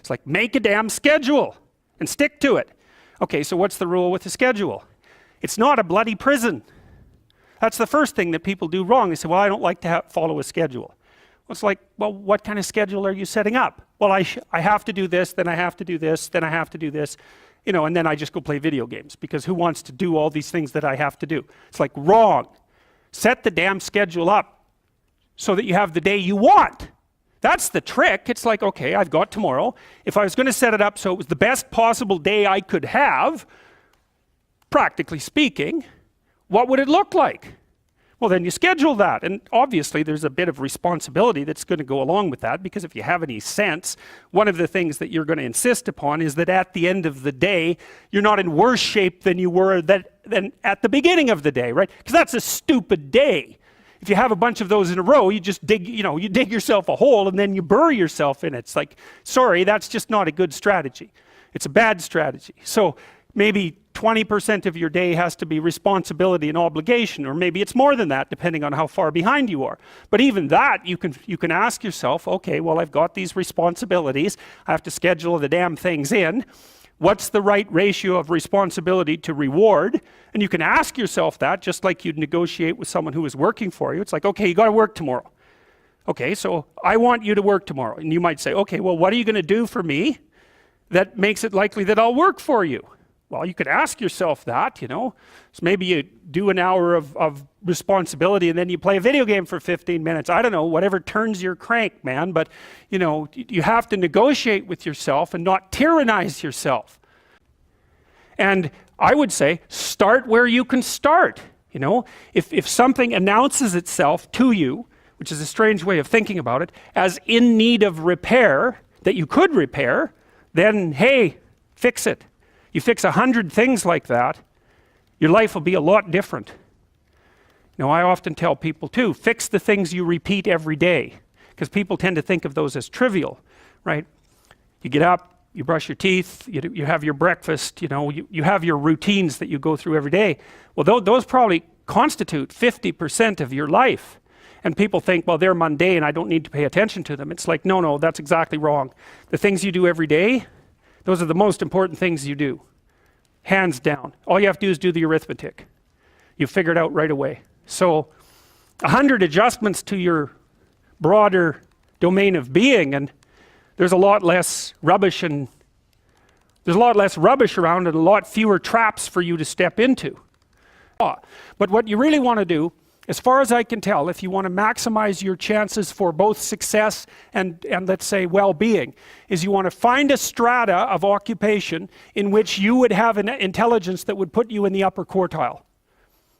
It's like, make a damn schedule and stick to it. Okay, so what's the rule with the schedule? It's not a bloody prison. That's the first thing that people do wrong. They say, well, I don't like to follow a schedule. Well, it's like, well, what kind of schedule are you setting up? Well, I have to do this, then I have to do this, then I have to do this, you know, and then I just go play video games, because who wants to do all these things that I have to do? It's like, wrong. Set the damn schedule up so that you have the day you want. That's the trick. It's like, okay, I've got tomorrow. If I was going to set it up so it was the best possible day I could have, practically speaking, what would it look like? Well, then you schedule that, and obviously there's a bit of responsibility that's going to go along with that, because if you have any sense, one of the things that you're going to insist upon is that at the end of the day, you're not in worse shape than you were than at the beginning of the day, right? Because that's a stupid day. If you have a bunch of those in a row, you just dig, you know, you dig yourself a hole and then you bury yourself in it. It's like, sorry, that's just not a good strategy. It's a bad strategy. So maybe 20% of your day has to be responsibility and obligation, or maybe it's more than that, depending on how far behind you are. But even that, you can ask yourself, okay, well, I've got these responsibilities. I have to schedule the damn things in. What's the right ratio of responsibility to reward? And you can ask yourself that, just like you'd negotiate with someone who is working for you. It's like, okay, you got to work tomorrow. Okay, so I want you to work tomorrow. And you might say, okay, well, what are you going to do for me that makes it likely that I'll work for you? Well, you could ask yourself that, you know. So maybe you do an hour of responsibility and then you play a video game for 15 minutes. I don't know, whatever turns your crank, man. But, you know, you have to negotiate with yourself and not tyrannize yourself. And I would say, start where you can start. You know, if something announces itself to you, which is a strange way of thinking about it, as in need of repair, that you could repair, then, hey, fix it. You fix 100 things like that, your life will be a lot different. Now, I often tell people too, fix the things you repeat every day, because people tend to think of those as trivial, right? You get up, you brush your teeth, you have your breakfast, you know, you have your routines that you go through every day. Well, those probably constitute 50% of your life. And people think, well, they're mundane, I don't need to pay attention to them. It's like, no, that's exactly wrong. The things you do every day, those are the most important things you do, hands down. All you have to do is do the arithmetic. You figure it out right away. So 100 adjustments to your broader domain of being, and there's a lot less rubbish, and there's a lot less rubbish around and a lot fewer traps for you to step into. But what you really want to do, as far as I can tell, if you want to maximize your chances for both success and let's say well-being, is you want to find a strata of occupation in which you would have an intelligence that would put you in the upper quartile.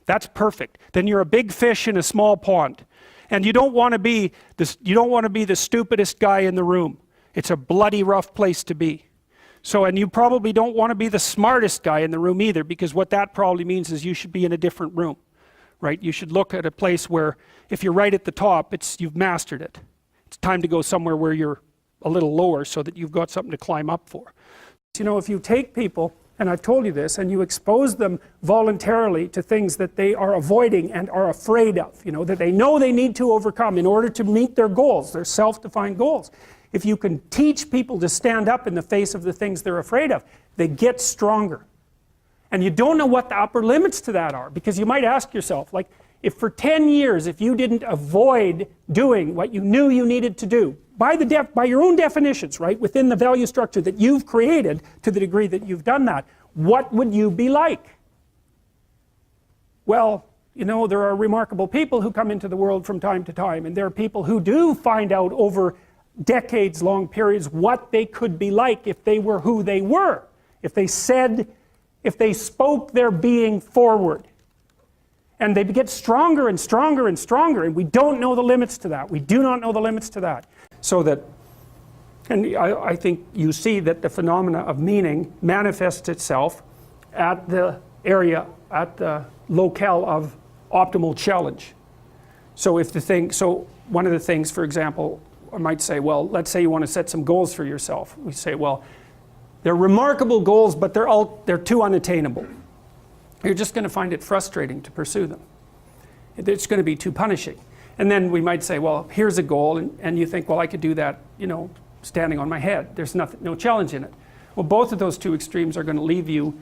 That's perfect. Then you're a big fish in a small pond. And you don't want to be the stupidest guy in the room. It's a bloody rough place to be. So, and you probably don't want to be the smartest guy in the room either, because what that probably means is you should be in a different room. Right? You should look at a place where if you're right at the top, you've mastered it. It's time to go somewhere where you're a little lower so that you've got something to climb up for. You know, if you take people, and I've told you this, and you expose them voluntarily to things that they are avoiding and are afraid of, you know, that they know they need to overcome in order to meet their goals, their self-defined goals. If you can teach people to stand up in the face of the things they're afraid of, they get stronger. And you don't know what the upper limits to that are, because you might ask yourself, like, if for 10 years, if you didn't avoid doing what you knew you needed to do, by your own definitions, right, within the value structure that you've created to the degree that you've done that, what would you be like? Well, you know, there are remarkable people who come into the world from time to time, and there are people who do find out over decades-long periods what they could be like if they were who they were, if they spoke their being forward. And they get stronger and stronger and stronger, and we don't know the limits to that. We do not know the limits to that. So that, and I think you see that the phenomena of meaning manifests itself at the area, at the locale of optimal challenge. So one of the things, for example, I might say, well, let's say you want to set some goals for yourself. We say, well, they're remarkable goals, but they're too unattainable. You're just going to find it frustrating to pursue them. It's going to be too punishing. And then we might say, well, here's a goal, and you think, well, I could do that, you know, standing on my head. There's nothing, no challenge in it. Well, both of those two extremes are going to leave you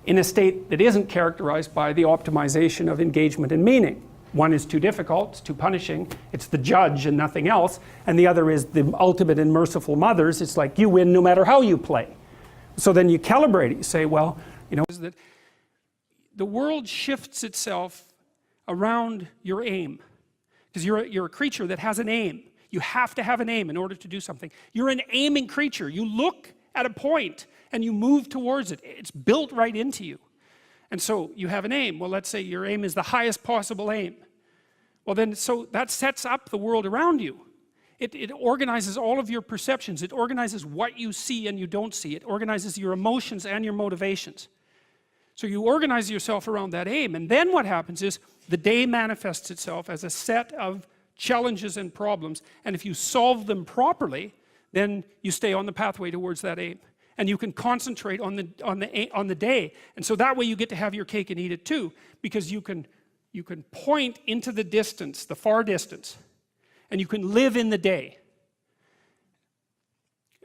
in a state that isn't characterized by the optimization of engagement and meaning. One is too difficult, it's too punishing, it's the judge and nothing else, and the other is the ultimate and merciful mothers. It's like you win no matter how you play. So then you calibrate it, you say, well, you know, that the world shifts itself around your aim, because you're a creature that has an aim. You have to have an aim in order to do something. You're an aiming creature. You look at a point and you move towards it. It's built right into you. And so you have an aim. Well, let's say your aim is the highest possible aim. Well then, so that sets up the world around you. It organizes all of your perceptions. It organizes what you see and you don't see. It organizes your emotions and your motivations. So you organize yourself around that aim, and then what happens is the day manifests itself as a set of challenges and problems, and if you solve them properly, then you stay on the pathway towards that aim. And you can concentrate on the day, and so that way you get to have your cake and eat it too, because you can point into the distance, the far distance, and you can live in the day.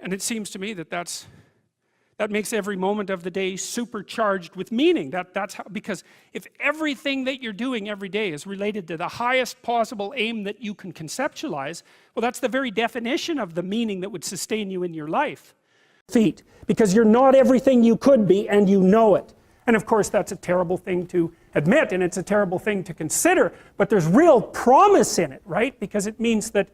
And it seems to me that that makes every moment of the day supercharged with meaning. That's how, because if everything that you're doing every day is related to the highest possible aim that you can conceptualize, well, that's the very definition of the meaning that would sustain you in your life. Feet, because you're not everything you could be, and you know it. And of course that's a terrible thing to admit, and it's a terrible thing to consider, but there's real promise in it, right? Because it means that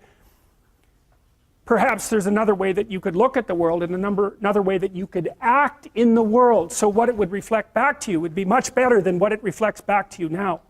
perhaps there's another way that you could look at the world, and another way that you could act in the world, so what it would reflect back to you would be much better than what it reflects back to you now.